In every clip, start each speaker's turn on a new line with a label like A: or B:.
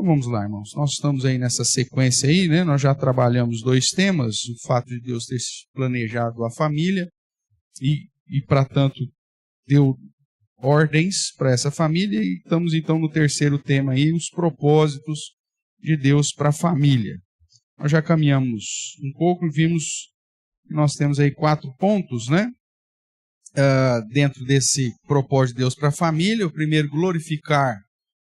A: Então vamos lá, irmãos. Nós estamos aí nessa sequência aí, né? Nós já trabalhamos 2 temas, o fato de Deus ter planejado a família e para tanto, deu ordens para essa família, e estamos então no 3º tema aí, os propósitos de Deus para a família. Nós já caminhamos um pouco e vimos que nós temos aí 4 pontos, né? Dentro desse propósito de Deus para a família. O primeiro, glorificar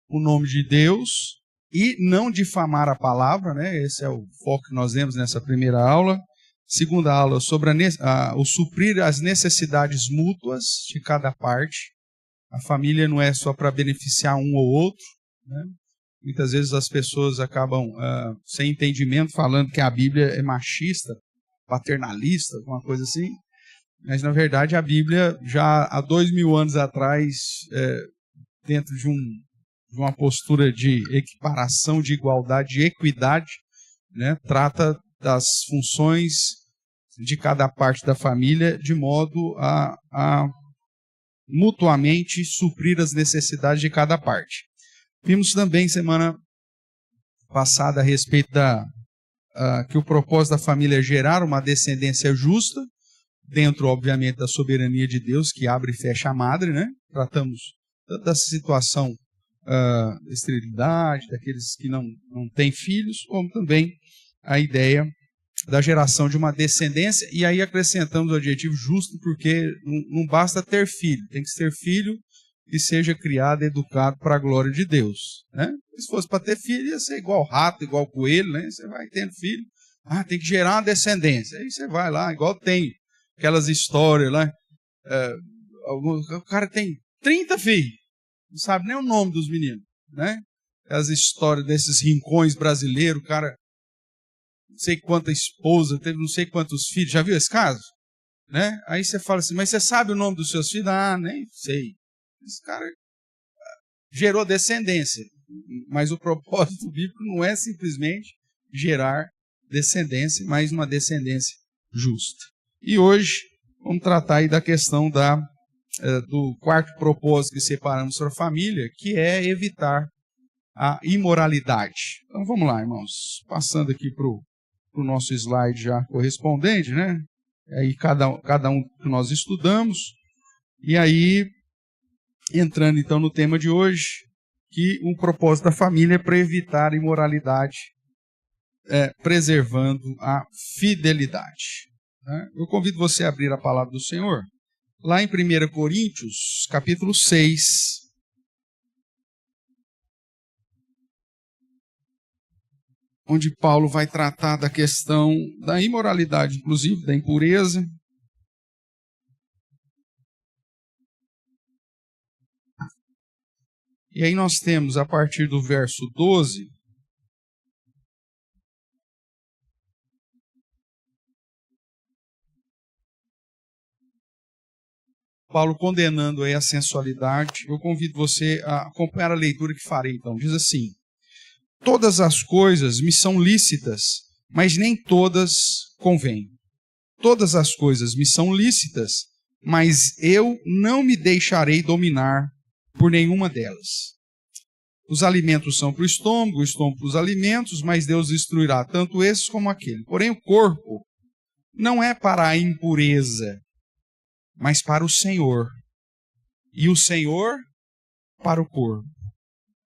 A: o nome de Deus e não difamar a palavra, né? Esse é o foco que nós vemos nessa primeira aula. Segunda aula, sobre o suprir as necessidades mútuas de cada parte. A família não é só para beneficiar um ou outro, né? Muitas vezes as pessoas acabam sem entendimento falando que a Bíblia é machista, paternalista, alguma coisa assim. Mas, na verdade, a Bíblia, já há 2000 anos atrás, dentro de uma postura de equiparação, de igualdade, de equidade, né, trata das funções de cada parte da família de modo a mutuamente suprir as necessidades de cada parte. Vimos também semana passada a respeito que o propósito da família é gerar uma descendência justa, dentro, obviamente, da soberania de Deus, que abre e fecha a madre, né? Tratamos tanto dessa situação da esterilidade, daqueles que não têm filhos, como também a ideia da geração de uma descendência, e aí acrescentamos o adjetivo justo, porque não basta ter filho, tem que ser filho que seja criado e educado para a glória de Deus, né? Se fosse para ter filho, ia ser igual rato, igual coelho, né? Você vai tendo filho, tem que gerar uma descendência, aí você vai lá, igual tem aquelas histórias lá, o cara tem 30 filhos, não sabe nem o nome dos meninos, né? As histórias desses rincões brasileiros, o cara não sei quanta esposa, teve não sei quantos filhos, já viu esse caso? Né? Aí você fala assim, mas você sabe o nome dos seus filhos? Nem sei. Esse cara gerou descendência, mas o propósito bíblico não é simplesmente gerar descendência, mas uma descendência justa. E hoje vamos tratar aí da questão do 4º propósito que separamos para a família, que é evitar a imoralidade. Então vamos lá, irmãos, passando aqui para o nosso slide já correspondente, né? Aí cada um que nós estudamos, e aí entrando então no tema de hoje, que o propósito da família é para evitar a imoralidade, preservando a fidelidade. Né? Eu convido você a abrir a palavra do Senhor, lá em 1 Coríntios, capítulo 6, onde Paulo vai tratar da questão da imoralidade, inclusive da impureza. E aí nós temos, a partir do verso 12, Paulo condenando aí a sensualidade. Eu convido você a acompanhar a leitura que farei então. Diz assim: todas as coisas me são lícitas, mas nem todas convêm. Todas as coisas me são lícitas, mas eu não me deixarei dominar por nenhuma delas. Os alimentos são para o estômago para os alimentos, mas Deus destruirá tanto esses como aquele. Porém, o corpo não é para a impureza, mas para o Senhor, e o Senhor para o corpo.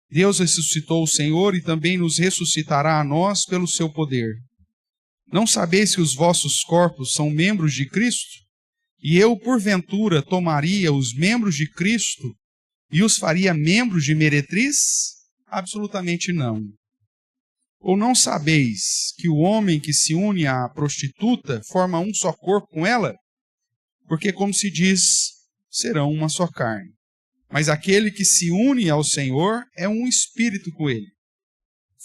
A: Deus ressuscitou o Senhor e também nos ressuscitará a nós pelo seu poder. Não sabeis que os vossos corpos são membros de Cristo? E eu, porventura, tomaria os membros de Cristo e os faria membros de meretriz? Absolutamente não. Ou não sabeis que o homem que se une à prostituta forma um só corpo com ela? Porque, como se diz, serão uma só carne. Mas aquele que se une ao Senhor é um espírito com ele.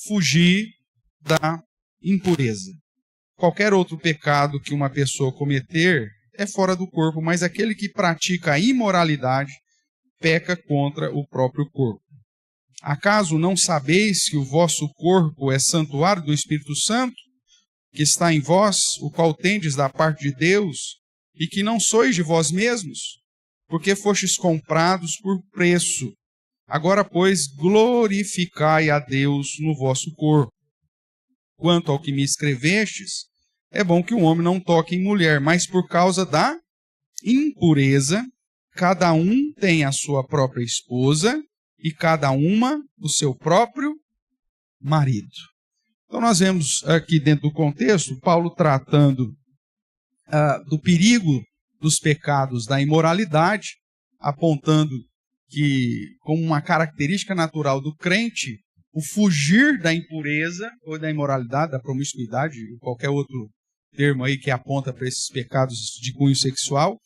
A: Fugir da impureza. Qualquer outro pecado que uma pessoa cometer é fora do corpo, mas aquele que pratica a imoralidade peca contra o próprio corpo. Acaso não sabeis que o vosso corpo é santuário do Espírito Santo, que está em vós, o qual tendes da parte de Deus, e que não sois de vós mesmos, porque fostes comprados por preço. Agora, pois, glorificai a Deus no vosso corpo. Quanto ao que me escrevestes, é bom que o homem não toque em mulher, mas por causa da impureza, cada um tem a sua própria esposa e cada uma o seu próprio marido. Então nós vemos aqui dentro do contexto, Paulo tratando do perigo dos pecados da imoralidade, apontando que, como uma característica natural do crente, o fugir da impureza ou da imoralidade, da promiscuidade, ou qualquer outro termo aí que aponta para esses pecados de cunho sexual,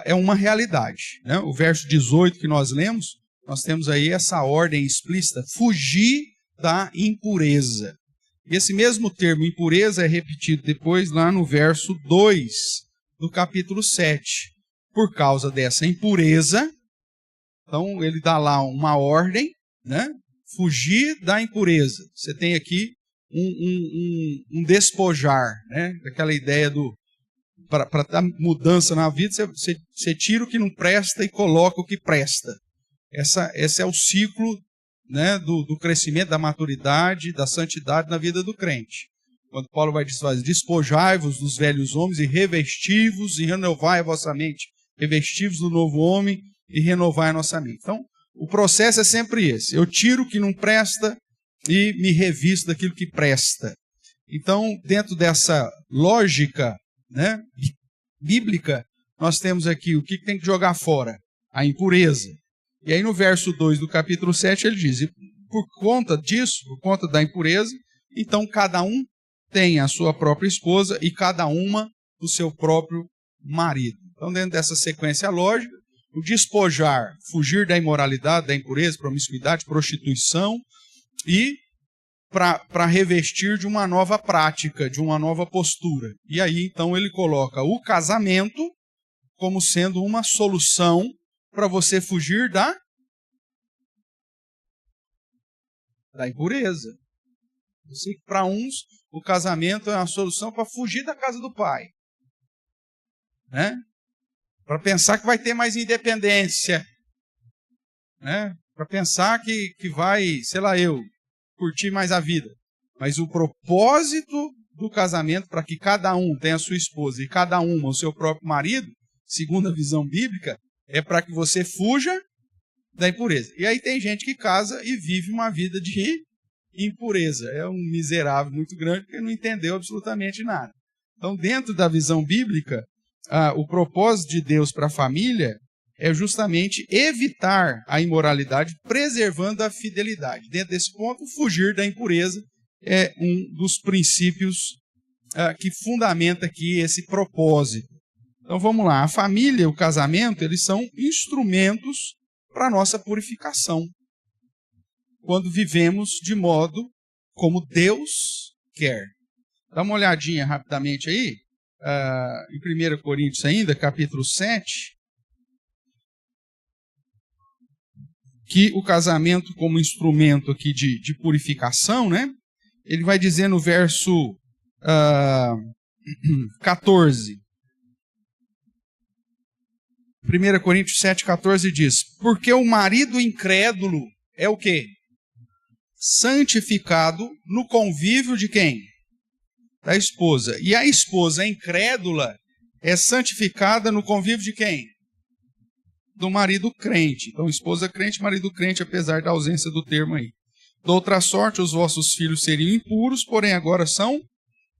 A: é uma realidade, né? O verso 18 que nós lemos, nós temos aí essa ordem explícita, fugir da impureza. E esse mesmo termo impureza é repetido depois lá no verso 2 do capítulo 7. Por causa dessa impureza, então ele dá lá uma ordem, né? Fugir da impureza. Você tem aqui um despojar, né? Daquela ideia do para dar mudança na vida, você tira o que não presta e coloca o que presta. Esse é o ciclo, né, do crescimento, da maturidade, da santidade na vida do crente. Quando Paulo vai dizer, despojai-vos dos velhos homens e revesti-vos e renovai a vossa mente. Revesti-vos do novo homem e renovai a nossa mente. Então, o processo é sempre esse. Eu tiro o que não presta e me revisto daquilo que presta. Então, dentro dessa lógica, né, bíblica, nós temos aqui o que tem que jogar fora? A impureza. E aí no verso 2 do capítulo 7 ele diz, e por conta disso, por conta da impureza, então cada um tem a sua própria esposa e cada uma o seu próprio marido. Então dentro dessa sequência lógica, o despojar, fugir da imoralidade, da impureza, promiscuidade, prostituição e para revestir de uma nova prática, de uma nova postura. E aí, então, ele coloca o casamento como sendo uma solução para você fugir da impureza. Para uns, o casamento é uma solução para fugir da casa do pai. Né? Para pensar que vai ter mais independência. Né? Para pensar que vai, sei lá curtir mais a vida. Mas o propósito do casamento, para que cada um tenha a sua esposa e cada uma o seu próprio marido, segundo a visão bíblica, é para que você fuja da impureza. E aí tem gente que casa e vive uma vida de impureza. É um miserável muito grande porque não entendeu absolutamente nada. Então, dentro da visão bíblica, o propósito de Deus para a família é justamente evitar a imoralidade, preservando a fidelidade. Dentro desse ponto, fugir da impureza é um dos princípios que fundamenta aqui esse propósito. Então vamos lá, a família e o casamento, eles são instrumentos para a nossa purificação. Quando vivemos de modo como Deus quer. Dá uma olhadinha rapidamente aí, em 1 Coríntios ainda, capítulo 7, que o casamento como instrumento aqui de purificação, né? Ele vai dizer no verso 14. 1 Coríntios 7,14 diz, porque o marido incrédulo é o quê? Santificado no convívio de quem? Da esposa. E a esposa incrédula é santificada no convívio de quem? Do marido crente. Então, esposa crente, marido crente, apesar da ausência do termo aí. De outra sorte, os vossos filhos seriam impuros, porém agora são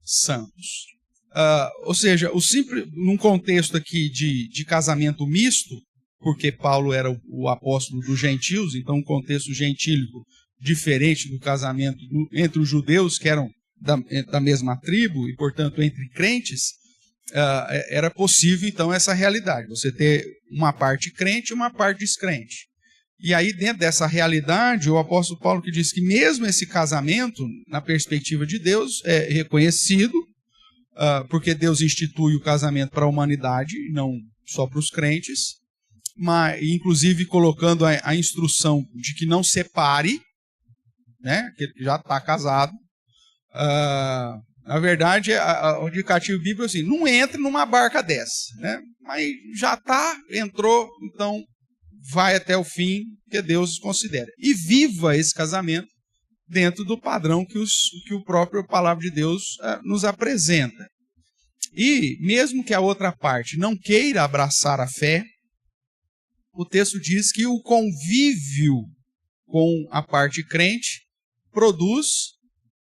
A: santos. Ou seja, num contexto aqui de casamento misto, porque Paulo era o apóstolo dos gentios, então um contexto gentílico diferente do casamento entre os judeus, que eram da mesma tribo, e portanto entre crentes, era possível então essa realidade, você ter uma parte crente e uma parte descrente. E aí dentro dessa realidade, o apóstolo Paulo que diz que mesmo esse casamento, na perspectiva de Deus, é reconhecido, porque Deus institui o casamento para a humanidade, não só para os crentes, mas inclusive colocando a instrução de que não separe, né, aquele que já está casado. Na verdade, o indicativo bíblico é assim, não entre numa barca dessa, né, mas já entrou, então vai até o fim que Deus considera. E viva esse casamento dentro do padrão que o próprio Palavra de Deus nos apresenta. E mesmo que a outra parte não queira abraçar a fé, o texto diz que o convívio com a parte crente produz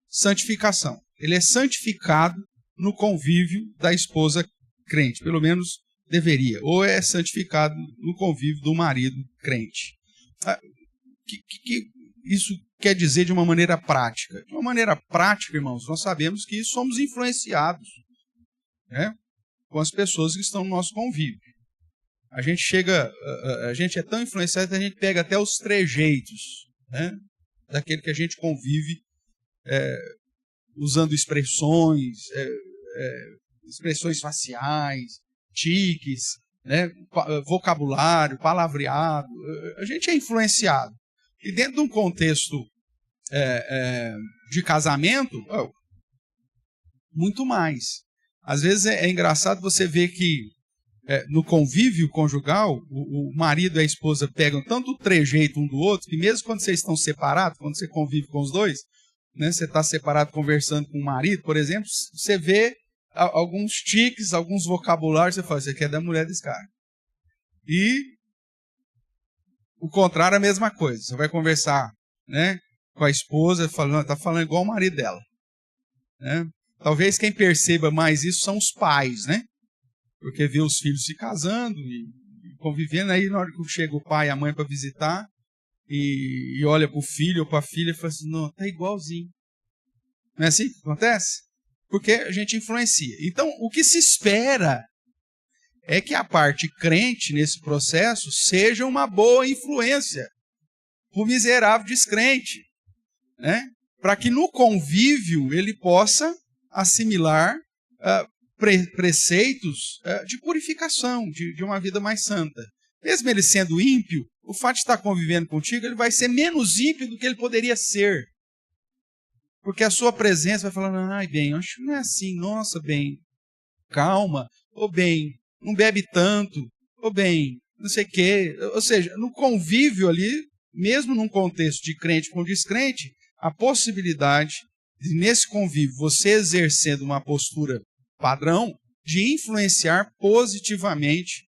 A: santificação. Ele é santificado no convívio da esposa crente, pelo menos deveria, ou é santificado no convívio do marido crente. Que isso quer dizer de uma maneira prática? De uma maneira prática, irmãos, nós sabemos que somos influenciados, né, com as pessoas que estão no nosso convívio. A gente é tão influenciado que a gente pega até os trejeitos, né, daquele que a gente convive, usando expressões faciais, tiques, né, vocabulário, palavreado. A gente é influenciado. E dentro de um contexto de casamento, muito mais. Às vezes é engraçado você ver que no convívio conjugal, o marido e a esposa pegam tanto o trejeito um do outro, que mesmo quando vocês estão separados, quando você convive com os dois, né, você está separado conversando com o marido, por exemplo, você vê alguns tiques, alguns vocabulários, você fala, você quer da mulher desse cara. E o contrário é a mesma coisa. Você vai conversar, né, com a esposa, está falando igual o marido dela. Né? Talvez quem perceba mais isso são os pais, né? Porque vê os filhos se casando e convivendo, aí na hora que chega o pai e a mãe para visitar, e olha para o filho ou para a filha e fala assim, não, está igualzinho. Não é assim que acontece? Porque a gente influencia. Então, o que se espera é que a parte crente nesse processo seja uma boa influência para o miserável descrente, né? Para que no convívio ele possa assimilar preceitos de purificação, de uma vida mais santa. Mesmo ele sendo ímpio, o fato de estar convivendo contigo, ele vai ser menos ímpio do que ele poderia ser. Porque a sua presença vai falando, ai, bem, acho que não é assim, nossa, bem, calma, ou bem, não bebe tanto, ou bem, não sei o quê. Ou seja, no convívio ali, mesmo num contexto de crente com descrente, a possibilidade de, nesse convívio, você exercendo uma postura padrão, de influenciar positivamente,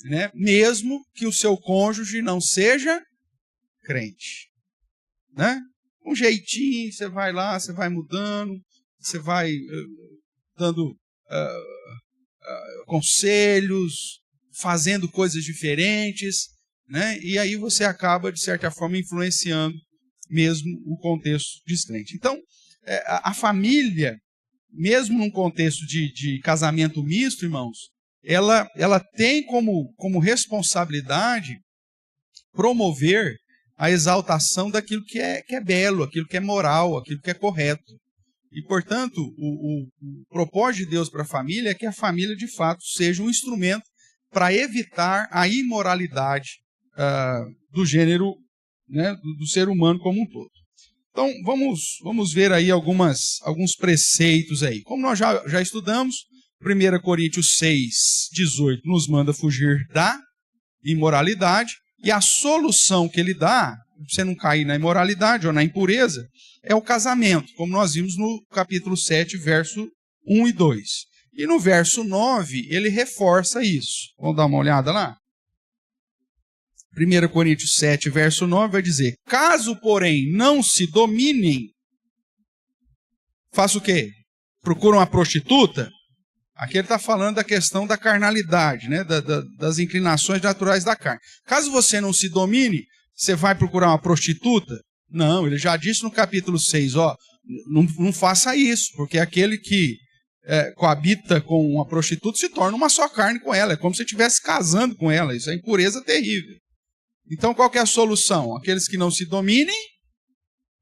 A: né, mesmo que o seu cônjuge não seja crente. Né? Um jeitinho, você vai lá, você vai mudando, você vai dando conselhos, fazendo coisas diferentes, né? E aí você acaba, de certa forma, influenciando mesmo o contexto descrente. Então, a família, mesmo num contexto de casamento misto, irmãos, ela tem como responsabilidade promover a exaltação daquilo que é belo, aquilo que é moral, aquilo que é correto. E, portanto, o propósito de Deus para a família é que a família, de fato, seja um instrumento para evitar a imoralidade do gênero, né, do ser humano como um todo. Então, vamos ver aí alguns preceitos aí. Como nós já estudamos, 1 Coríntios 6:18 nos manda fugir da imoralidade, e a solução que ele dá, para você não cair na imoralidade ou na impureza, é o casamento, como nós vimos no capítulo 7, verso 1 e 2. E no verso 9, ele reforça isso. Vamos dar uma olhada lá? 1 Coríntios 7, verso 9, vai dizer, caso, porém, não se dominem, faça o quê? Procura uma prostituta? Aqui ele está falando da questão da carnalidade, né? Das inclinações naturais da carne. Caso você não se domine, você vai procurar uma prostituta? Não, ele já disse no capítulo 6, não faça isso, porque aquele que coabita com uma prostituta se torna uma só carne com ela, é como se estivesse casando com ela, isso é impureza terrível. Então qual que é a solução? Aqueles que não se dominem,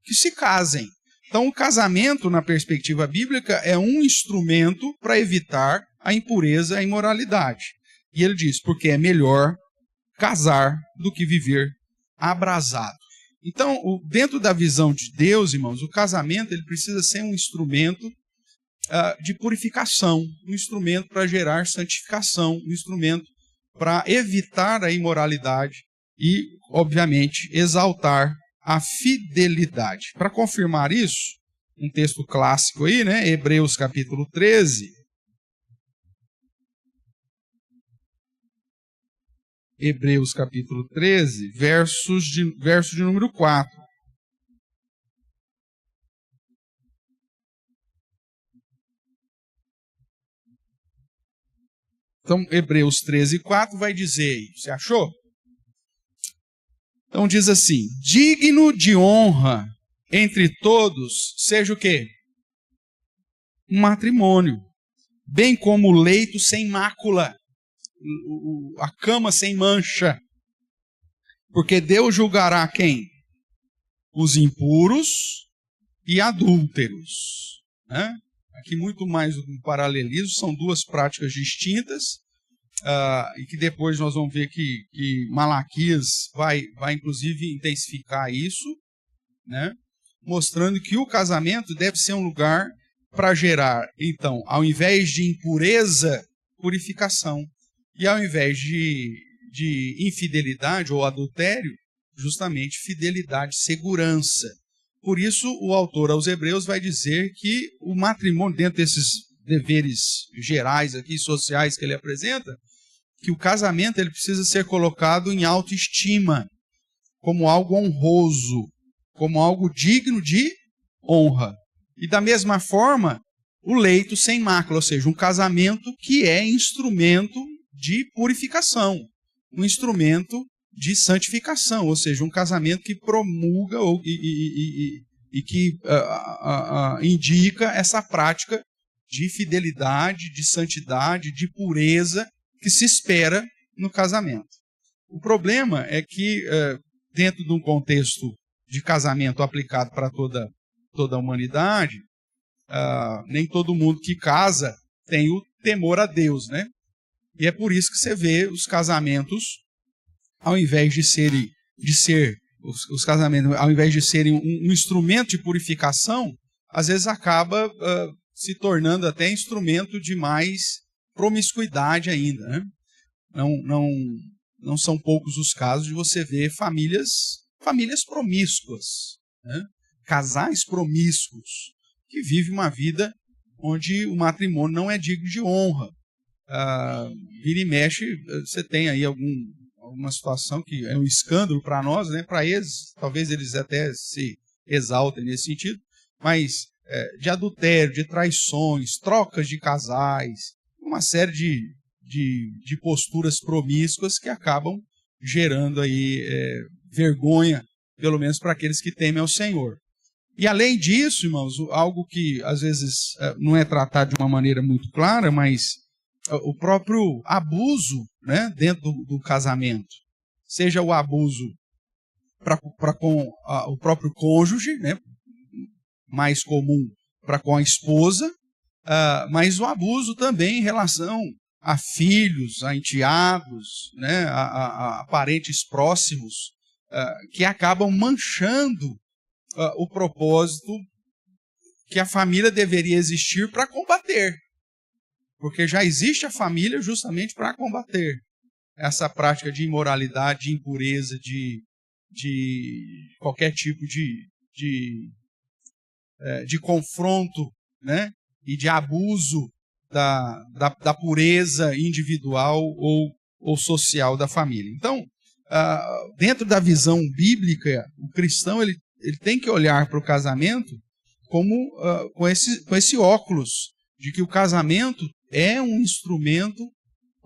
A: que se casem. Então, o casamento, na perspectiva bíblica, é um instrumento para evitar a impureza e a imoralidade. E ele diz, porque é melhor casar do que viver abrasado. Então, dentro da visão de Deus, irmãos, o casamento ele precisa ser um instrumento de purificação, um instrumento para gerar santificação, um instrumento para evitar a imoralidade e, obviamente, exaltar a fidelidade. Para confirmar isso, um texto clássico aí, né? Hebreus capítulo 13. Hebreus capítulo 13, verso de número 4. Então, Hebreus 13, 4 vai dizer aí, você achou? Então diz assim, digno de honra entre todos, seja o quê? Um matrimônio, bem como o leito sem mácula, a cama sem mancha, porque Deus julgará quem? Os impuros e adúlteros, né? Aqui muito mais do que um paralelismo, são duas práticas distintas, e que depois nós vamos ver que Malaquias vai inclusive intensificar isso, né? Mostrando que o casamento deve ser um lugar para gerar, então, ao invés de impureza, purificação, e ao invés de infidelidade ou adultério, justamente fidelidade, segurança. Por isso, o autor aos Hebreus vai dizer que o matrimônio, dentro desses deveres gerais aqui, sociais que ele apresenta, que o casamento ele precisa ser colocado em autoestima, como algo honroso, como algo digno de honra. E da mesma forma, o leito sem mácula, ou seja, um casamento que é instrumento de purificação, um instrumento de santificação, ou seja, um casamento que promulga e que indica essa prática de fidelidade, de santidade, de pureza que se espera no casamento. O problema é que, dentro de um contexto de casamento aplicado para toda a humanidade, nem todo mundo que casa tem o temor a Deus, né? E é por isso que você vê os casamentos, ao invés de serem um instrumento de purificação, às vezes acaba se tornando até instrumento de mais promiscuidade ainda, né? Não são poucos os casos de você ver famílias promíscuas, né? Casais promíscuos, que vivem uma vida onde o matrimônio não é digno de honra. Vira e mexe, você tem aí alguma situação que é um escândalo para nós, né? Para eles, talvez eles até se exaltem nesse sentido, mas de adultério, de traições, trocas de casais, uma série de posturas promíscuas que acabam gerando aí vergonha, pelo menos para aqueles que temem ao Senhor. E além disso, irmãos, algo que às vezes não é tratado de uma maneira muito clara, mas o próprio abuso, né, dentro do casamento, seja o abuso para com o próprio cônjuge, né, mais comum para com a esposa, mas o abuso também em relação a filhos, a enteados, né, a parentes próximos, que acabam manchando o propósito que a família deveria existir para combater. Porque já existe a família justamente para combater essa prática de imoralidade, de impureza, de qualquer tipo de confronto, né? E de abuso da pureza individual ou social da família. Então, dentro da visão bíblica, o cristão ele tem que olhar para o casamento como com esse óculos de que o casamento é um instrumento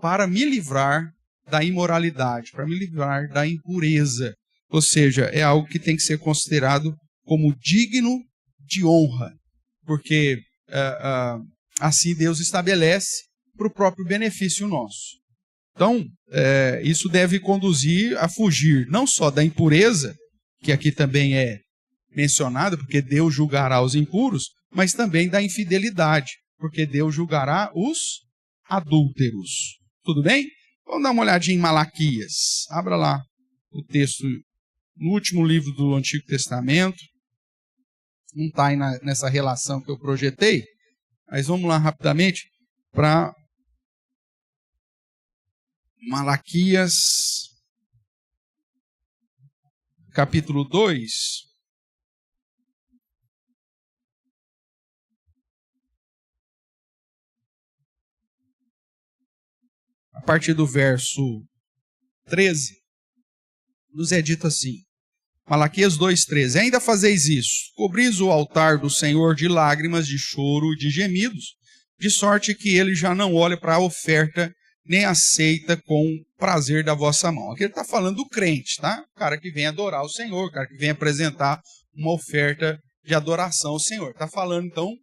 A: para me livrar da imoralidade, para me livrar da impureza. Ou seja, é algo que tem que ser considerado como digno de honra, porque assim Deus estabelece para o próprio benefício nosso. Então, isso deve conduzir a fugir não só da impureza, que aqui também é mencionado, porque Deus julgará os impuros, mas também da infidelidade, porque Deus julgará os adúlteros. Tudo bem? Vamos dar uma olhadinha em Malaquias. Abra lá o texto no último livro do Antigo Testamento. Não está aí nessa relação que eu projetei, mas vamos lá rapidamente para Malaquias, capítulo 2, a partir do verso 13, nos é dito assim, Malaquias 2,13, ainda fazeis isso, cobris o altar do Senhor de lágrimas, de choro e de gemidos, de sorte que ele já não olha para a oferta, nem aceita com prazer da vossa mão. Aqui ele está falando do crente, tá? O cara que vem adorar o Senhor, o cara que vem apresentar uma oferta de adoração ao Senhor. Está falando, então,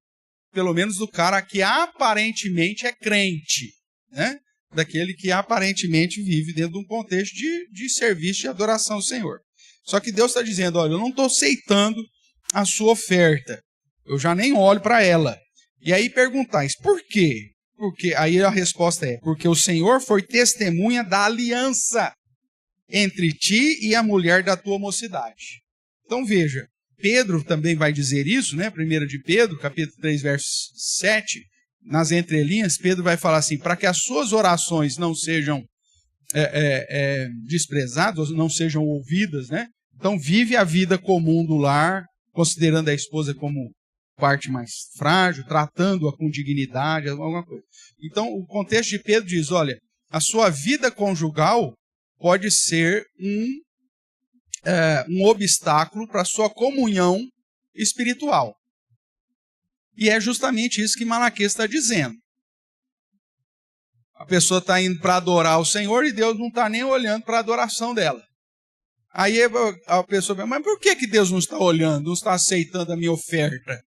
A: pelo menos do cara que aparentemente é crente, né? Daquele que aparentemente vive dentro de um contexto de serviço de adoração ao Senhor. Só que Deus está dizendo, olha, eu não estou aceitando a sua oferta. Eu já nem olho para ela. E aí perguntais, por quê? Porque aí a resposta é, porque o Senhor foi testemunha da aliança entre ti e a mulher da tua mocidade. Então veja, Pedro também vai dizer isso, né? 1 de Pedro, capítulo 3, verso 7, nas entrelinhas, Pedro vai falar assim, para que as suas orações não sejam desprezadas, não sejam ouvidas, né? Então vive a vida comum do lar, considerando a esposa como parte mais frágil, tratando-a com dignidade, alguma coisa. Então o contexto de Pedro diz, olha, a sua vida conjugal pode ser um obstáculo para a sua comunhão espiritual. E é justamente isso que Malaquias está dizendo. A pessoa está indo para adorar o Senhor e Deus não está nem olhando para a adoração dela. Aí a pessoa pensa, mas por que Deus não está olhando, não está aceitando a minha oferta?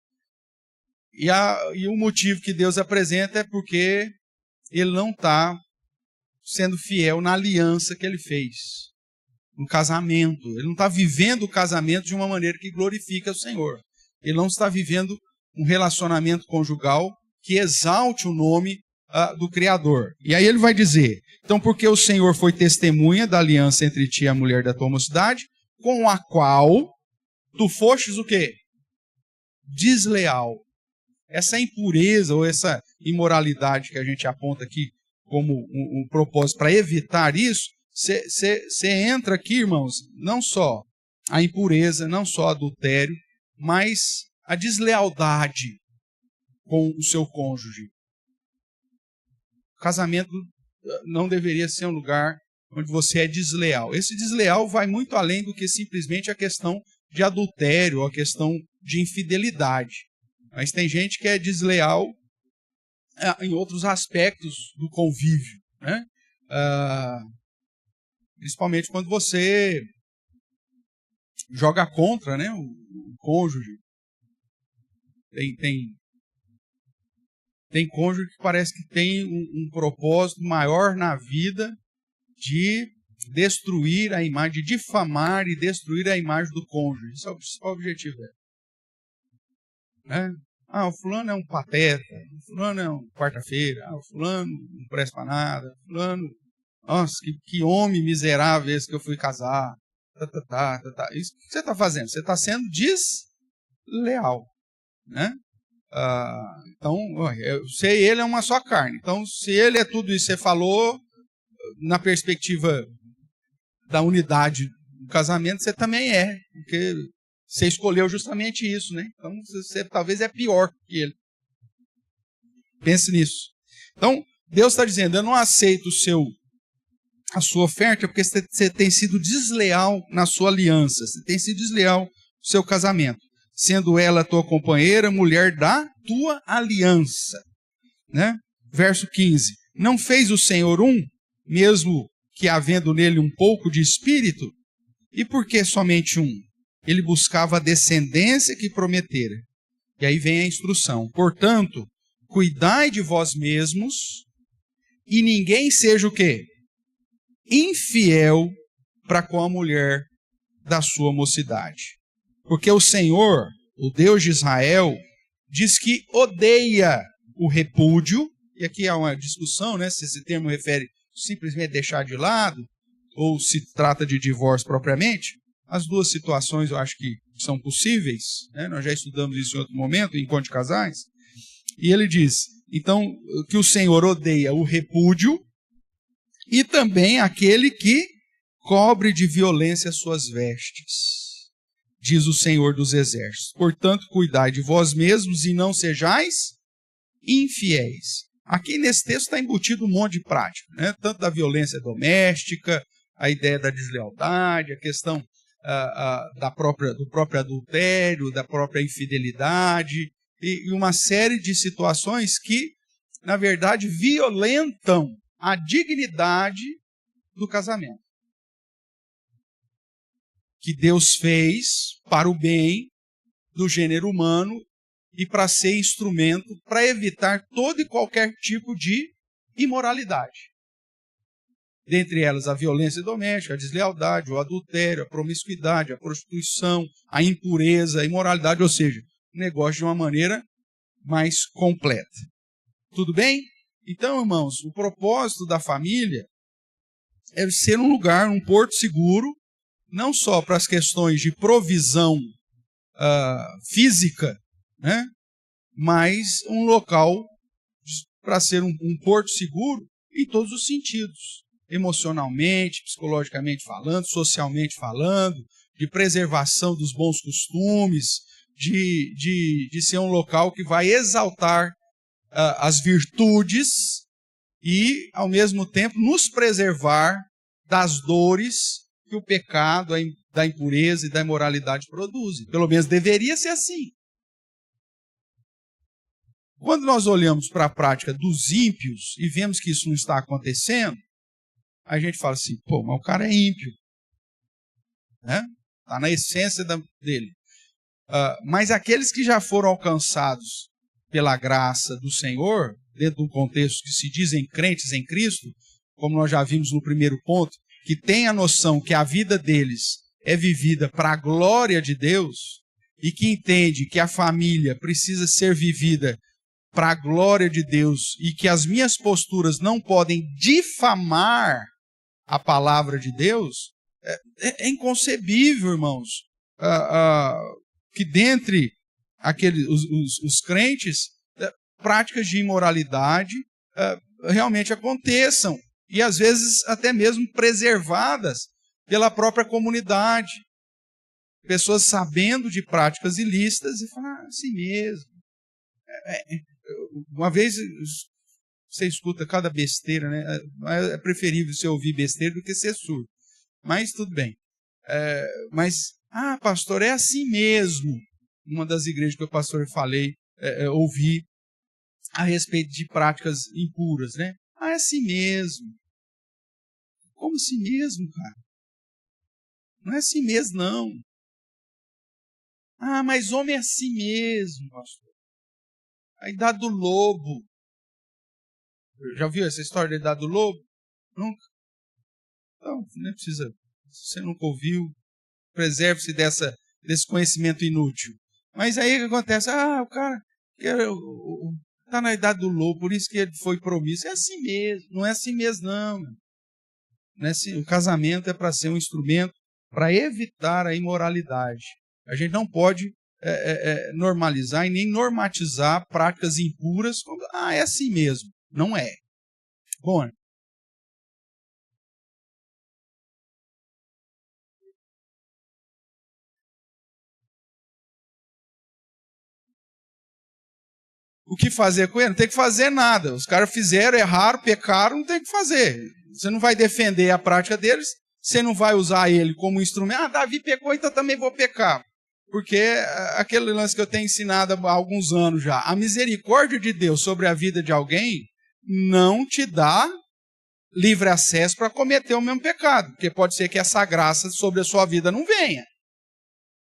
A: E o motivo que Deus apresenta é porque ele não está sendo fiel na aliança que ele fez, no casamento. Ele não está vivendo o casamento de uma maneira que glorifica o Senhor. Ele não está vivendo um relacionamento conjugal que exalte o nome do Criador. E aí ele vai dizer, então porque o Senhor foi testemunha da aliança entre ti e a mulher da tua mocidade, com a qual tu fostes o quê? Desleal. Essa impureza ou essa imoralidade que a gente aponta aqui como um propósito para evitar isso, você entra aqui, irmãos, não só a impureza, não só o adultério, mas a deslealdade com o seu cônjuge. O casamento não deveria ser um lugar onde você é desleal. Esse desleal vai muito além do que simplesmente a questão de adultério, ou a questão de infidelidade. Mas tem gente que é desleal em outros aspectos do convívio, né? Principalmente quando você joga contra, né, o cônjuge. Tem cônjuge que parece que tem um propósito maior na vida de destruir a imagem, de difamar e destruir a imagem do cônjuge. Esse é o principal objetivo dele. Né? O fulano é um pateta, o fulano é um quarta-feira, o fulano não presta para nada, o fulano, nossa, que homem miserável esse que eu fui casar. Isso que você está fazendo? Você está sendo desleal. Né? Então, você e ele é uma só carne. Então, se ele é tudo isso que você falou, na perspectiva da unidade do casamento, você também é, porque você escolheu justamente isso, né? Então, você talvez é pior que ele. Pense nisso. Então, Deus está dizendo, eu não aceito a sua oferta porque você tem sido desleal na sua aliança, você tem sido desleal no seu casamento, sendo ela tua companheira, mulher da tua aliança. Né? Verso 15. Não fez o Senhor mesmo que havendo nele um pouco de espírito? E por que somente um? Ele buscava a descendência que prometera. E aí vem a instrução. Portanto, cuidai de vós mesmos e ninguém seja o quê? Infiel para com a mulher da sua mocidade. Porque o Senhor, o Deus de Israel, diz que odeia o repúdio, e aqui há uma discussão, né, se esse termo refere simplesmente deixar de lado, ou se trata de divórcio propriamente. As duas situações eu acho que são possíveis, né? Nós já estudamos isso em outro momento, em Encontro de Casais. E ele diz, então, que o Senhor odeia o repúdio e também aquele que cobre de violência as suas vestes, diz o Senhor dos Exércitos. Portanto, cuidai de vós mesmos e não sejais infiéis. Aqui nesse texto está embutido um monte de prática, né? Tanto da violência doméstica, a ideia da deslealdade, a questão do próprio adultério, da própria infidelidade, e uma série de situações que, na verdade, violentam a dignidade do casamento, que Deus fez para o bem do gênero humano e para ser instrumento para evitar todo e qualquer tipo de imoralidade. Dentre elas, a violência doméstica, a deslealdade, o adultério, a promiscuidade, a prostituição, a impureza, a imoralidade, ou seja, o negócio de uma maneira mais completa. Tudo bem? Então, irmãos, o propósito da família é ser um lugar, um porto seguro, não só para as questões de provisão física, né? Mas um local para ser um porto seguro em todos os sentidos. Emocionalmente, psicologicamente falando, socialmente falando, de preservação dos bons costumes, de ser um local que vai exaltar as virtudes e, ao mesmo tempo, nos preservar das dores que o pecado, da impureza e da imoralidade produzem. Pelo menos deveria ser assim. Quando nós olhamos para a prática dos ímpios e vemos que isso não está acontecendo, a gente fala assim, pô, mas o cara é ímpio. Né? Está na essência dele. Mas aqueles que já foram alcançados pela graça do Senhor, dentro de um contexto que se dizem crentes em Cristo, como nós já vimos no primeiro ponto, que tem a noção que a vida deles é vivida para a glória de Deus e que entende que a família precisa ser vivida para a glória de Deus e que as minhas posturas não podem difamar a palavra de Deus, é inconcebível, irmãos, que dentre os crentes, práticas de imoralidade realmente aconteçam, e às vezes até mesmo preservadas pela própria comunidade. Pessoas sabendo de práticas ilícitas e falam, assim mesmo. Uma vez você escuta cada besteira, né? É preferível você ouvir besteira do que ser surdo. Mas tudo bem. Pastor, é assim mesmo. Uma das igrejas que eu pastor falei, ouvi a respeito de práticas impuras, né? É assim mesmo. Como assim mesmo, cara? Não é assim mesmo, não. Mas homem é assim mesmo, pastor. A idade do lobo. Já viu essa história da idade do lobo? Nunca? Então, nem precisa. Se você nunca ouviu, preserve-se desse conhecimento inútil. Mas aí o que acontece? O cara está na idade do lobo, por isso que ele foi promíscuo. É assim mesmo. Não é assim mesmo, não. Não é assim. O casamento é para ser um instrumento para evitar a imoralidade. A gente não pode normalizar e nem normatizar práticas impuras como, é assim mesmo. Não é. Bom, o que fazer com ele? Não tem que fazer nada. Os caras fizeram, erraram, pecaram, não tem que fazer. Você não vai defender a prática deles, você não vai usar ele como instrumento. Davi pecou, então também vou pecar. Porque aquele lance que eu tenho ensinado há alguns anos já, a misericórdia de Deus sobre a vida de alguém não te dá livre acesso para cometer o mesmo pecado, porque pode ser que essa graça sobre a sua vida não venha.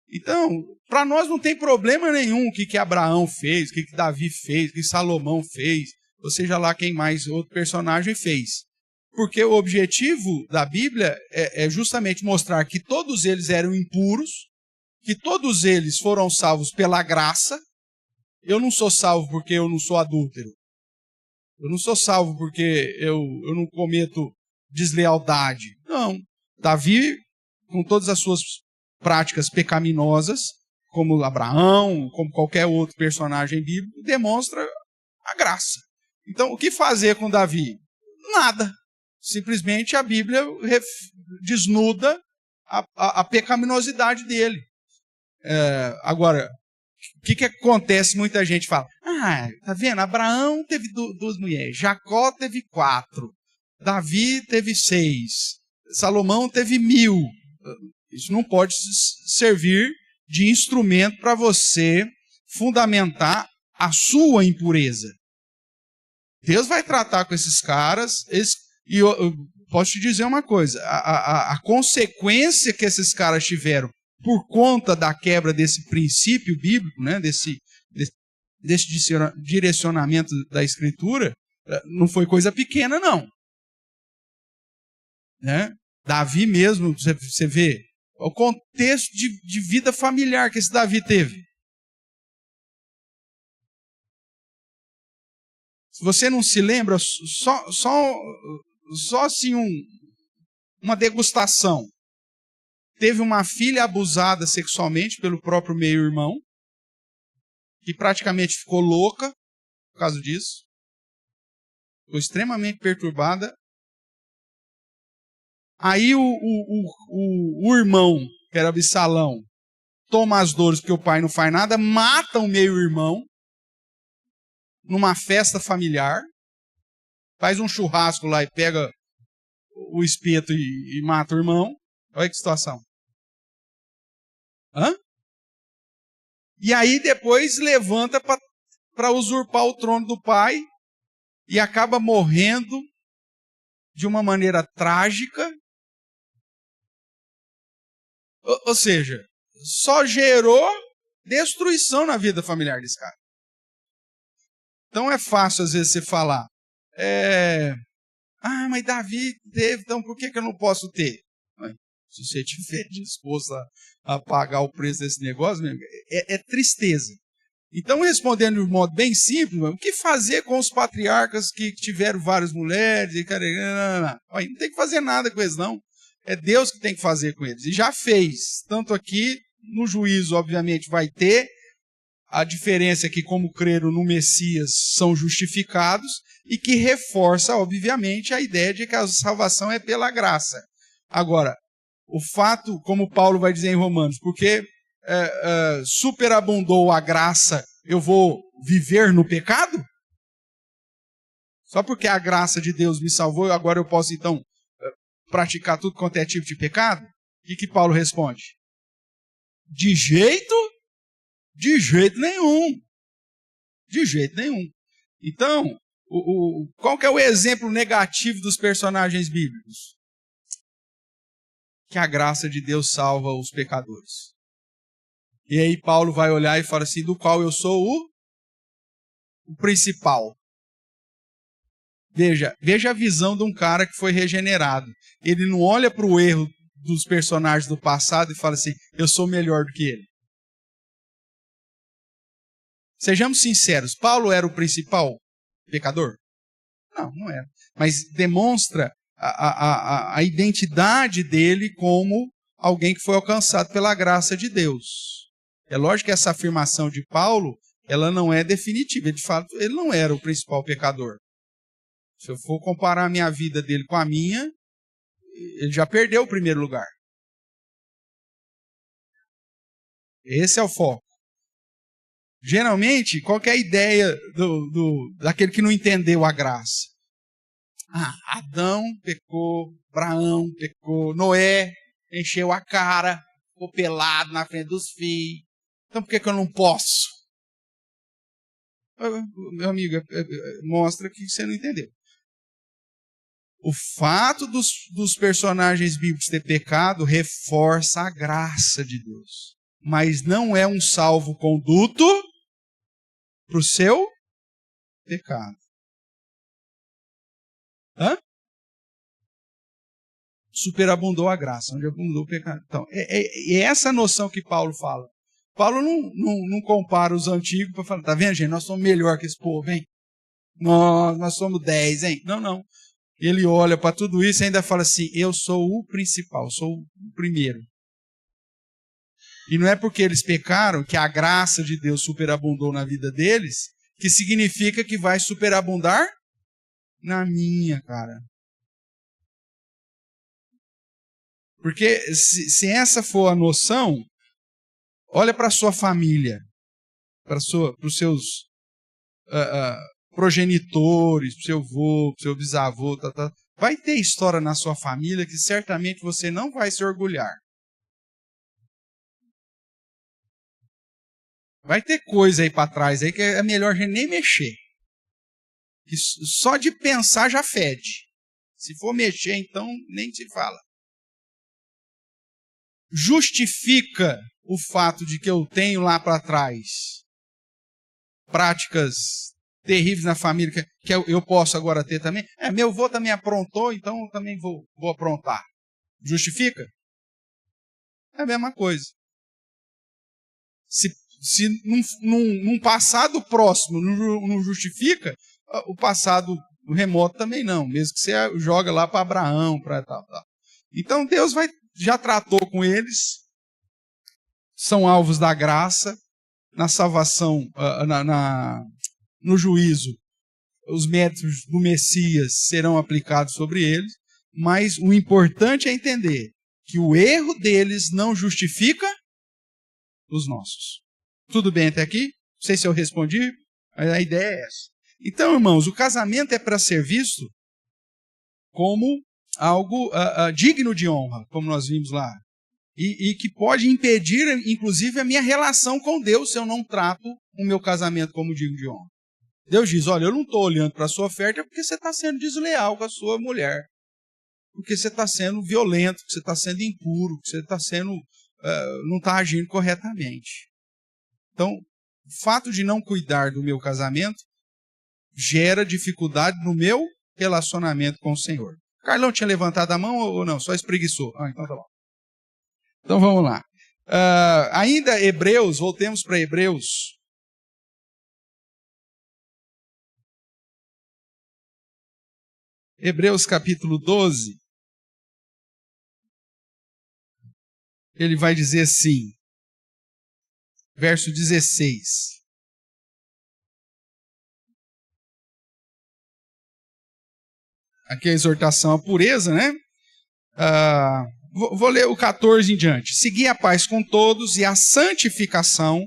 A: Então, para nós não tem problema nenhum o que Abraão fez, o que Davi fez, o que Salomão fez, ou seja lá quem mais outro personagem fez. Porque o objetivo da Bíblia é justamente mostrar que todos eles eram impuros, que todos eles foram salvos pela graça. Eu não sou salvo porque eu não sou adúltero. Eu não sou salvo porque eu não cometo deslealdade. Não. Davi, com todas as suas práticas pecaminosas, como Abraão, como qualquer outro personagem bíblico, demonstra a graça. Então, o que fazer com Davi? Nada. Simplesmente a Bíblia desnuda a pecaminosidade dele. Agora, o que acontece? Muita gente fala, tá vendo? Abraão teve 2 mulheres, Jacó teve 4, Davi teve 6, Salomão teve 1000. Isso não pode servir de instrumento para você fundamentar a sua impureza. Deus vai tratar com esses caras, e eu posso te dizer uma coisa, a consequência que esses caras tiveram por conta da quebra desse princípio bíblico, né, desse direcionamento da Escritura, não foi coisa pequena, não. Né? Davi mesmo, você vê, o contexto de vida familiar que esse Davi teve. Se você não se lembra, só assim uma degustação. Teve uma filha abusada sexualmente pelo próprio meio-irmão, que praticamente ficou louca por causa disso. Ficou extremamente perturbada. Aí o irmão, que era Absalão, toma as dores porque o pai não faz nada, mata o meio-irmão numa festa familiar, faz um churrasco lá e pega o espeto e mata o irmão. Olha que situação. E aí depois levanta para usurpar o trono do pai e acaba morrendo de uma maneira trágica. Ou seja, só gerou destruição na vida familiar desse cara. Então é fácil às vezes você falar, mas Davi teve, então por que eu não posso ter? Se você estiver disposto a pagar o preço desse negócio, é tristeza. Então, respondendo de um modo bem simples, o que fazer com os patriarcas que tiveram várias mulheres? Não tem que fazer nada com eles, não. É Deus que tem que fazer com eles. E já fez. Tanto aqui, no juízo, obviamente, vai ter. A diferença é que, como creram no Messias, são justificados e que reforça, obviamente, a ideia de que a salvação é pela graça. Agora, o fato, como Paulo vai dizer em Romanos, porque superabundou a graça, eu vou viver no pecado? Só porque a graça de Deus me salvou, agora eu posso, então, praticar tudo quanto é tipo de pecado? O que Paulo responde? De jeito nenhum. De jeito nenhum. Então, qual que é o exemplo negativo dos personagens bíblicos? Que a graça de Deus salva os pecadores. E aí Paulo vai olhar e fala assim, do qual eu sou o principal. Veja a visão de um cara que foi regenerado. Ele não olha para o erro dos personagens do passado e fala assim, eu sou melhor do que ele. Sejamos sinceros, Paulo era o principal pecador? Não era. Mas demonstra a identidade dele como alguém que foi alcançado pela graça de Deus. É lógico que essa afirmação de Paulo, ela não é definitiva. De fato, ele não era o principal pecador. Se eu for comparar a minha vida dele com a minha, ele já perdeu o primeiro lugar. Esse é o foco. Geralmente, qual que é a ideia daquele que não entendeu a graça? Adão pecou, Abraão pecou, Noé encheu a cara, ficou pelado na frente dos filhos. Então por que eu não posso? Meu amigo, mostra que você não entendeu. O fato dos personagens bíblicos ter pecado reforça a graça de Deus. Mas não é um salvo-conduto para o seu pecado. Superabundou a graça, onde abundou o pecado. Então, é essa noção que Paulo fala. Paulo não compara os antigos para falar, tá vendo, gente? Nós somos melhor que esse povo, hein? Nós somos 10, hein? Não. Ele olha para tudo isso e ainda fala assim, eu sou o principal, sou o primeiro. E não é porque eles pecaram que a graça de Deus superabundou na vida deles, que significa que vai superabundar na minha, cara. Porque se essa for a noção, olha para a sua família, para os seus progenitores, para o seu avô, para o seu bisavô, vai ter história na sua família que certamente você não vai se orgulhar. Vai ter coisa aí para trás aí que é melhor a gente nem mexer. Que só de pensar já fede. Se for mexer, então nem se fala. Justifica o fato de que eu tenho lá para trás práticas terríveis na família que eu posso agora ter também. Meu avô também aprontou, então eu também vou aprontar. Justifica? É a mesma coisa. Se num passado próximo não justifica, o passado remoto também não, mesmo que você joga lá para Abraão, para tal. Então Deus já tratou com eles, são alvos da graça, na salvação, no juízo, os méritos do Messias serão aplicados sobre eles, mas o importante é entender que o erro deles não justifica os nossos. Tudo bem até aqui? Não sei se eu respondi, mas a ideia é essa. Então, irmãos, o casamento é para ser visto como algo digno de honra, como nós vimos lá. E que pode impedir, inclusive, a minha relação com Deus se eu não trato o meu casamento como digno de honra. Deus diz, olha, eu não estou olhando para a sua oferta porque você está sendo desleal com a sua mulher. Porque você está sendo violento, porque você está sendo impuro, porque você está sendo, não está agindo corretamente. Então, o fato de não cuidar do meu casamento gera dificuldade no meu relacionamento com o Senhor. Carlão tinha levantado a mão ou não? Só espreguiçou. Então tá bom. Então vamos lá. Ainda Hebreus, voltemos para Hebreus. Hebreus capítulo 12. Ele vai dizer assim, verso 16. Aqui a exortação à pureza, né? Vou ler o 14 em diante. Segui a paz com todos e a santificação,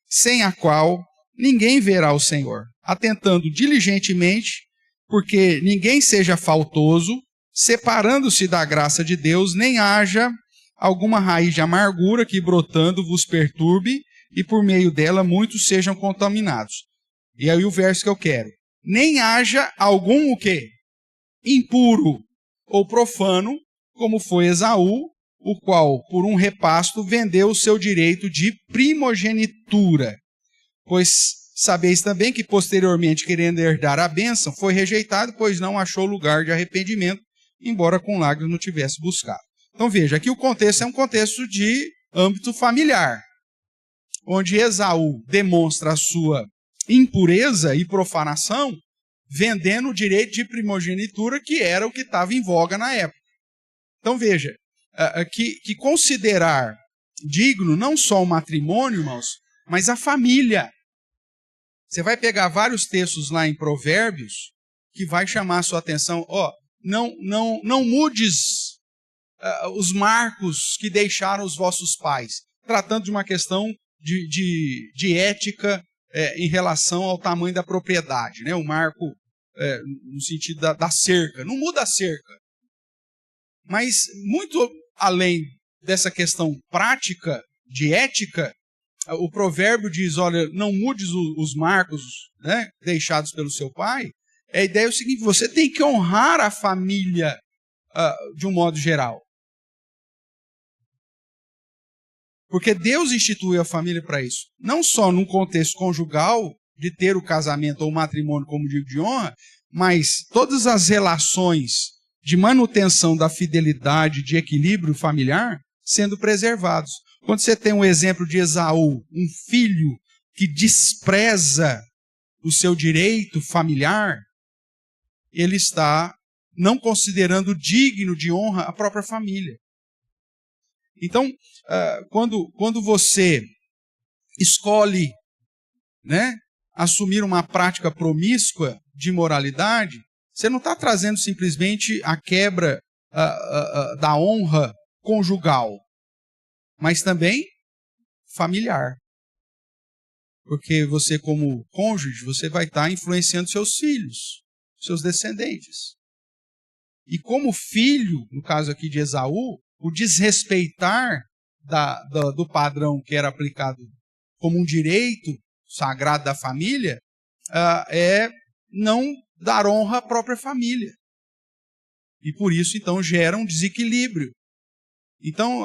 A: sem a qual ninguém verá o Senhor. Atentando diligentemente, porque ninguém seja faltoso, separando-se da graça de Deus, nem haja alguma raiz de amargura que brotando vos perturbe, e por meio dela muitos sejam contaminados. E aí o verso que eu quero. Nem haja algum o quê? Impuro ou profano, como foi Esaú, o qual, por um repasto, vendeu o seu direito de primogenitura. Pois sabeis também que, posteriormente, querendo herdar a bênção, foi rejeitado, pois não achou lugar de arrependimento, embora com lágrimas não tivesse buscado. Então veja, aqui o contexto é um contexto de âmbito familiar, onde Esaú demonstra a sua impureza e profanação, vendendo o direito de primogenitura, que era o que estava em voga na época. Então veja, que considerar digno não só o matrimônio, irmãos, mas a família. Você vai pegar vários textos lá em Provérbios que vai chamar a sua atenção. Não mudes os marcos que deixaram os vossos pais, tratando de uma questão de ética em relação ao tamanho da propriedade, né? O marco no sentido da cerca. Não muda a cerca. Mas, muito além dessa questão prática, de ética, o provérbio diz, olha, não mudes os marcos, né, deixados pelo seu pai. A ideia é o seguinte, você tem que honrar a família de um modo geral. Porque Deus instituiu a família para isso. Não só num contexto conjugal, de ter o casamento ou o matrimônio como digo de honra, mas todas as relações de manutenção da fidelidade, de equilíbrio familiar, sendo preservados. Quando você tem um exemplo de Esaú, um filho que despreza o seu direito familiar, ele está não considerando digno de honra a própria família. Então, quando você escolhe, né, assumir uma prática promíscua de moralidade, você não está trazendo simplesmente a quebra da honra conjugal, mas também familiar. Porque você, como cônjuge, você vai estar influenciando seus filhos, seus descendentes. E como filho, no caso aqui de Esaú, o desrespeitar do padrão que era aplicado como um direito sagrado da família, é não dar honra à própria família. E por isso, então, gera um desequilíbrio. Então,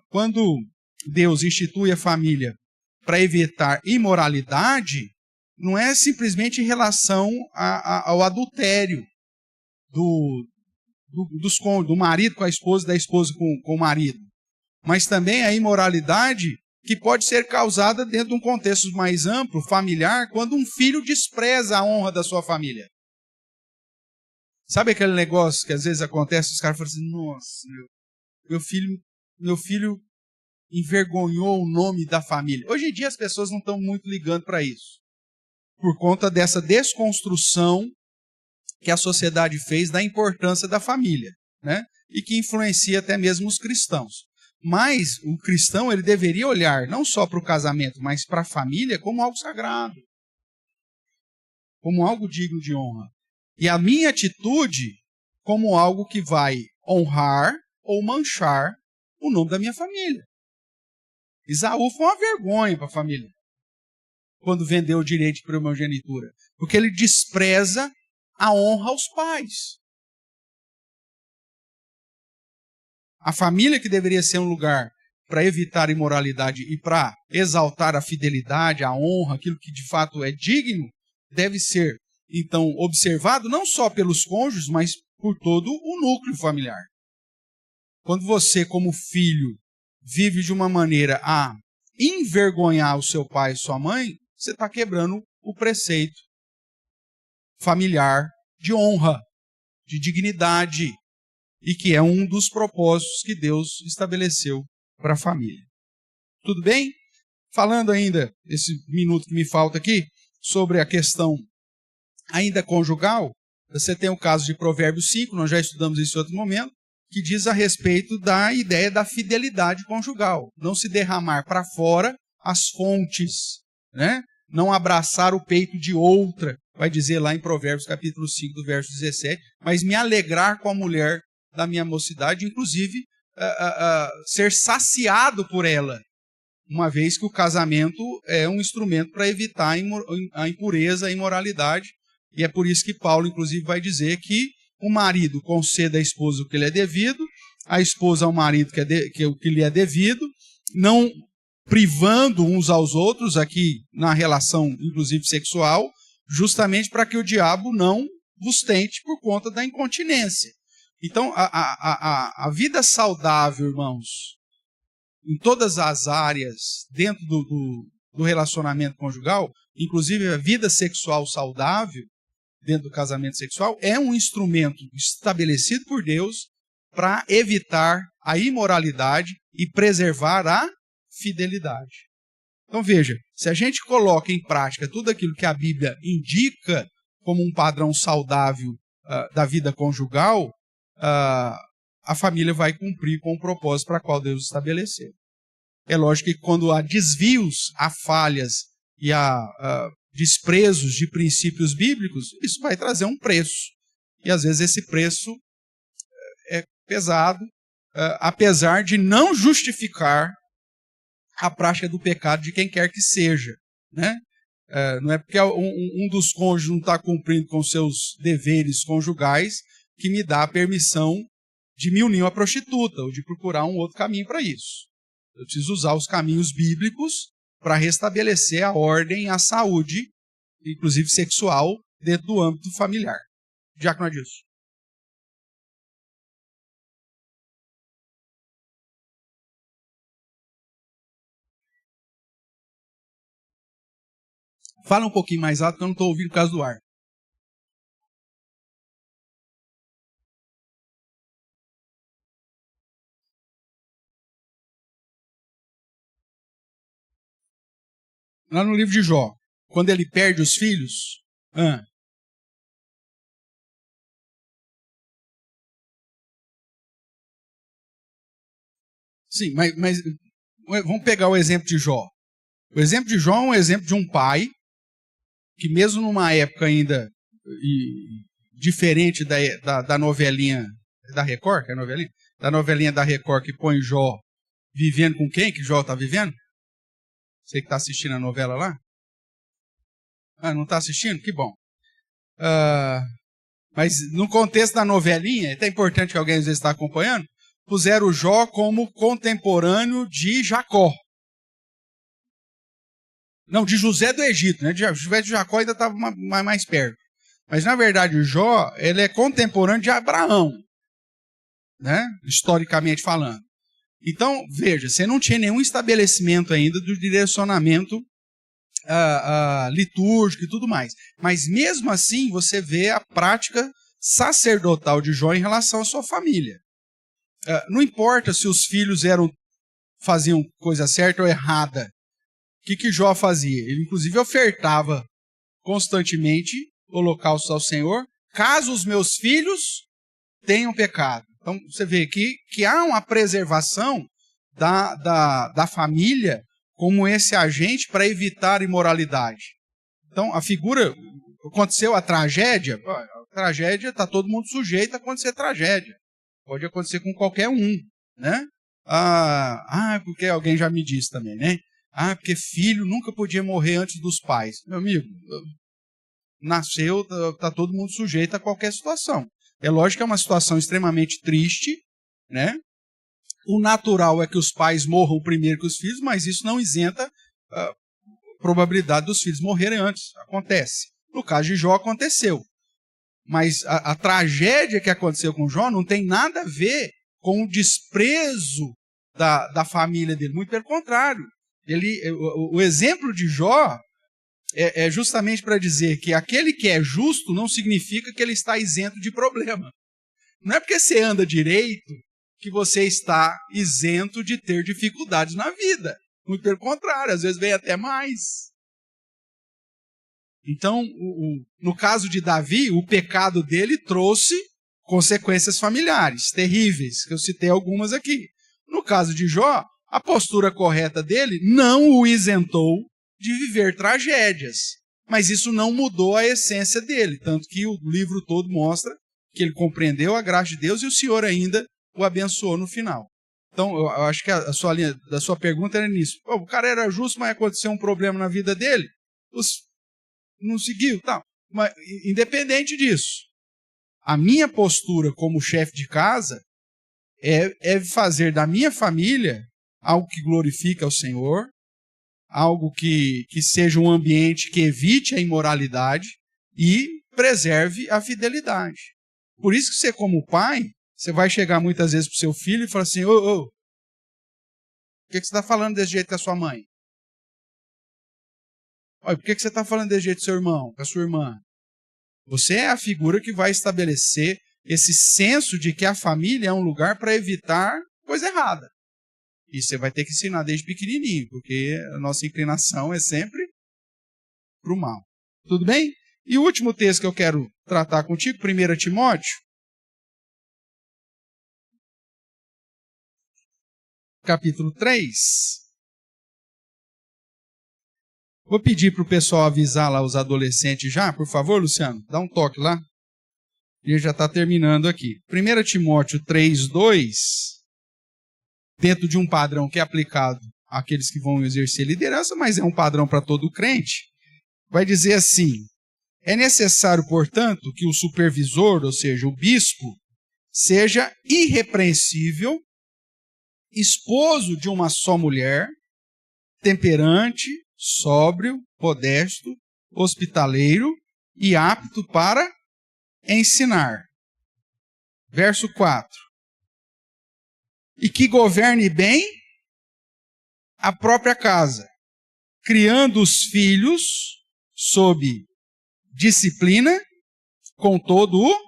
A: quando Deus institui a família para evitar imoralidade, não é simplesmente em relação ao adultério do marido com a esposa, da esposa com o marido, mas também a imoralidade que pode ser causada dentro de um contexto mais amplo, familiar, quando um filho despreza a honra da sua família. Sabe aquele negócio que às vezes acontece, os caras falam assim, nossa, meu filho envergonhou o nome da família. Hoje em dia as pessoas não estão muito ligando para isso, por conta dessa desconstrução que a sociedade fez da importância da família, né? E que influencia até mesmo os cristãos. Mas o cristão, ele deveria olhar não só para o casamento, mas para a família como algo sagrado, como algo digno de honra. E a minha atitude como algo que vai honrar ou manchar o nome da minha família. Esaú foi uma vergonha para a família quando vendeu o direito de primogenitura, porque ele despreza a honra aos pais. A família, que deveria ser um lugar para evitar a imoralidade e para exaltar a fidelidade, a honra, aquilo que de fato é digno, deve ser, então, observado não só pelos cônjuges, mas por todo o núcleo familiar. Quando você, como filho, vive de uma maneira a envergonhar o seu pai e sua mãe, você está quebrando o preceito familiar de honra, de dignidade, e que é um dos propósitos que Deus estabeleceu para a família. Tudo bem? Falando ainda, esse minuto que me falta aqui, sobre a questão ainda conjugal, você tem o caso de Provérbios 5, nós já estudamos isso em outro momento, que diz a respeito da ideia da fidelidade conjugal. Não se derramar para fora as fontes, né? Não abraçar o peito de outra, vai dizer lá em Provérbios capítulo 5, do verso 17, mas me alegrar com a mulher da minha mocidade, inclusive ser saciado por ela, uma vez que o casamento é um instrumento para evitar a impureza, a imoralidade, e é por isso que Paulo, inclusive, vai dizer que o marido conceda à esposa o que lhe é devido, a esposa ao marido o que lhe é devido, não privando uns aos outros aqui na relação, inclusive sexual, justamente para que o diabo não vos tente por conta da incontinência. Então, a vida saudável, irmãos, em todas as áreas, dentro do relacionamento conjugal, inclusive a vida sexual saudável, dentro do casamento sexual, é um instrumento estabelecido por Deus para evitar a imoralidade e preservar a fidelidade. Então veja, se a gente coloca em prática tudo aquilo que a Bíblia indica como um padrão saudável da vida conjugal, a família vai cumprir com o propósito para qual Deus estabeleceu. É lógico que quando há desvios, há falhas e há desprezos de princípios bíblicos, isso vai trazer um preço. E às vezes esse preço é pesado, apesar de não justificar a prática do pecado de quem quer que seja, né? Não é porque um dos cônjuges não está cumprindo com seus deveres conjugais que me dá a permissão de me unir a prostituta ou de procurar um outro caminho para isso. Eu preciso usar os caminhos bíblicos para restabelecer a ordem e a saúde, inclusive sexual, dentro do âmbito familiar. Diácono Adilson. Fala um pouquinho mais alto, que eu não estou ouvindo por causa do ar. Lá no livro de Jó, quando ele perde os filhos, Sim, mas vamos pegar o exemplo de Jó. O exemplo de Jó é um exemplo de um pai que mesmo numa época ainda diferente da novelinha da Record, que é a novelinha? Da novelinha da Record que põe Jó vivendo com quem? Que Jó está vivendo? Você que está assistindo a novela lá? Ah, não está assistindo? Que bom. Mas no contexto da novelinha, é até importante que alguém às vezes está acompanhando, puseram o Jó como contemporâneo de Jacó. Não, de José do Egito, né? José de Jacó ainda estava mais perto. Mas, na verdade, o Jó, ele é contemporâneo de Abraão, né? Historicamente falando. Então, veja, você não tinha nenhum estabelecimento ainda do direcionamento litúrgico e tudo mais. Mas, mesmo assim, você vê a prática sacerdotal de Jó em relação à sua família. Não importa se os filhos faziam coisa certa ou errada. O que Jó fazia? Ele, inclusive, ofertava constantemente holocaustos ao Senhor, caso os meus filhos tenham pecado. Então, você vê que há uma preservação da família como esse agente para evitar imoralidade. Então, a figura, aconteceu a tragédia está todo mundo sujeito a acontecer tragédia. Pode acontecer com qualquer um, né? Porque alguém já me disse também, né? Porque filho nunca podia morrer antes dos pais. Meu amigo, nasceu, está todo mundo sujeito a qualquer situação. É lógico que é uma situação extremamente triste, né? O natural é que os pais morram primeiro que os filhos, mas isso não isenta a probabilidade dos filhos morrerem antes. Acontece. No caso de Jó, aconteceu. Mas a tragédia que aconteceu com Jó não tem nada a ver com o desprezo da família dele. Muito pelo contrário. O exemplo de Jó é justamente para dizer que aquele que é justo não significa que ele está isento de problema. Não é porque você anda direito que você está isento de ter dificuldades na vida. Muito pelo contrário, às vezes vem até mais. Então, no caso de Davi, o pecado dele trouxe consequências familiares terríveis, que eu citei algumas aqui. No caso de Jó, a postura correta dele não o isentou de viver tragédias. Mas isso não mudou a essência dele, tanto que o livro todo mostra que ele compreendeu a graça de Deus e o Senhor ainda o abençoou no final. Então, eu acho que a sua linha da sua pergunta era nisso. O cara era justo, mas aconteceu um problema na vida dele, não seguiu, tal. Mas, independente disso, a minha postura como chefe de casa é fazer da minha família algo que glorifique ao Senhor, algo que seja um ambiente que evite a imoralidade e preserve a fidelidade. Por isso que você, como pai, você vai chegar muitas vezes para o seu filho e falar assim, por que você está falando desse jeito com a sua mãe? Por que você está falando desse jeito com seu irmão, com a sua irmã? Você é a figura que vai estabelecer esse senso de que a família é um lugar para evitar coisa errada. E você vai ter que ensinar desde pequenininho, porque a nossa inclinação é sempre para o mal. Tudo bem? E o último texto que eu quero tratar contigo, 1 Timóteo, capítulo 3. Vou pedir para o pessoal avisar lá os adolescentes já, por favor, Luciano, dá um toque lá. Ele já está terminando aqui. 1 Timóteo 3:2, dentro de um padrão que é aplicado àqueles que vão exercer liderança, mas é um padrão para todo crente, vai dizer assim: é necessário, portanto, que o supervisor, ou seja, o bispo, seja irrepreensível, esposo de uma só mulher, temperante, sóbrio, modesto, hospitaleiro e apto para ensinar. Verso 4. E que governe bem a própria casa, criando os filhos sob disciplina, com todo o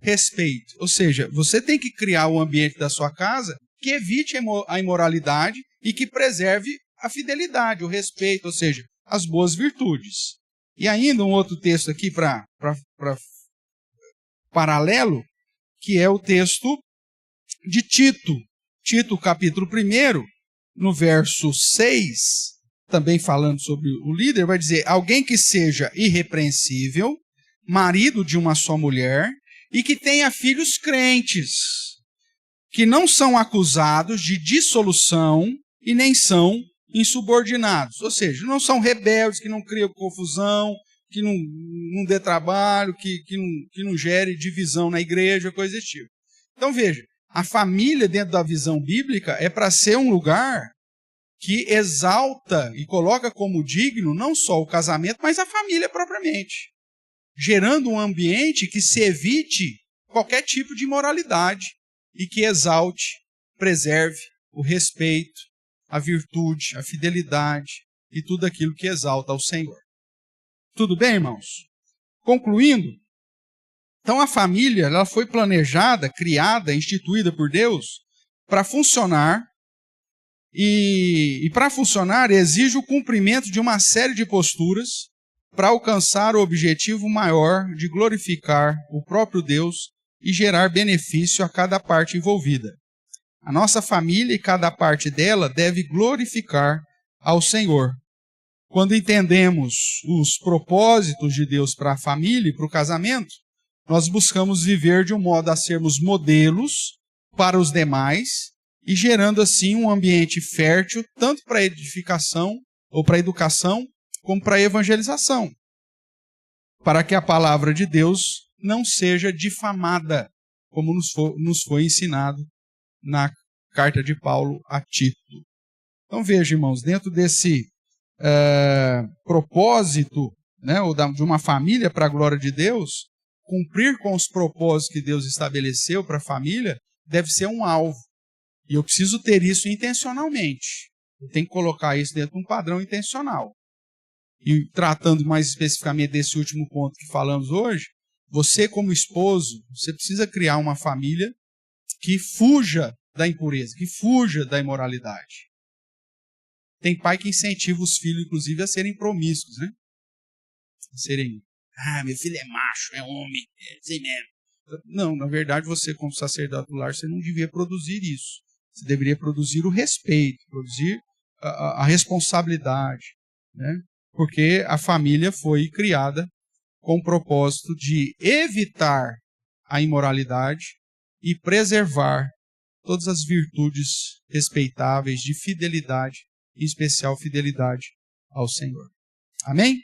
A: respeito. Ou seja, você tem que criar o ambiente da sua casa que evite a imoralidade e que preserve a fidelidade, o respeito, ou seja, as boas virtudes. E ainda um outro texto aqui para paralelo, que é o texto de Tito, Tito, capítulo 1, no verso 6, também falando sobre o líder, vai dizer: alguém que seja irrepreensível, marido de uma só mulher, e que tenha filhos crentes, que não são acusados de dissolução e nem são insubordinados. Ou seja, não são rebeldes, que não criam confusão, que não dê trabalho, que não gere divisão na igreja, coisa desse tipo. Então veja, a família dentro da visão bíblica é para ser um lugar que exalta e coloca como digno não só o casamento, mas a família propriamente, gerando um ambiente que se evite qualquer tipo de imoralidade e que exalte, preserve o respeito, a virtude, a fidelidade e tudo aquilo que exalta ao Senhor. Tudo bem, irmãos? Concluindo, então a família ela foi planejada, criada, instituída por Deus para funcionar, e para funcionar exige o cumprimento de uma série de posturas para alcançar o objetivo maior de glorificar o próprio Deus e gerar benefício a cada parte envolvida. A nossa família e cada parte dela deve glorificar ao Senhor. Quando entendemos os propósitos de Deus para a família e para o casamento, nós buscamos viver de um modo a sermos modelos para os demais e gerando assim um ambiente fértil tanto para a edificação ou para a educação como para a evangelização, para que a palavra de Deus não seja difamada, como nos foi ensinado na carta de Paulo a Tito. Então veja, irmãos, dentro desse propósito, né, ou de uma família para a glória de Deus, cumprir com os propósitos que Deus estabeleceu para a família deve ser um alvo. E eu preciso ter isso intencionalmente. Eu tenho que colocar isso dentro de um padrão intencional. E tratando mais especificamente desse último ponto que falamos hoje, você como esposo, você precisa criar uma família que fuja da impureza, que fuja da imoralidade. Tem pai que incentiva os filhos, inclusive, a serem promíscuos, né? A serem, meu filho é macho, é homem, é assim mesmo. Não, na verdade, você como sacerdote do lar, você não devia produzir isso. Você deveria produzir o respeito, produzir a responsabilidade, né? Porque a família foi criada com o propósito de evitar a imoralidade e preservar todas as virtudes respeitáveis de fidelidade, em especial fidelidade ao Senhor. Amém?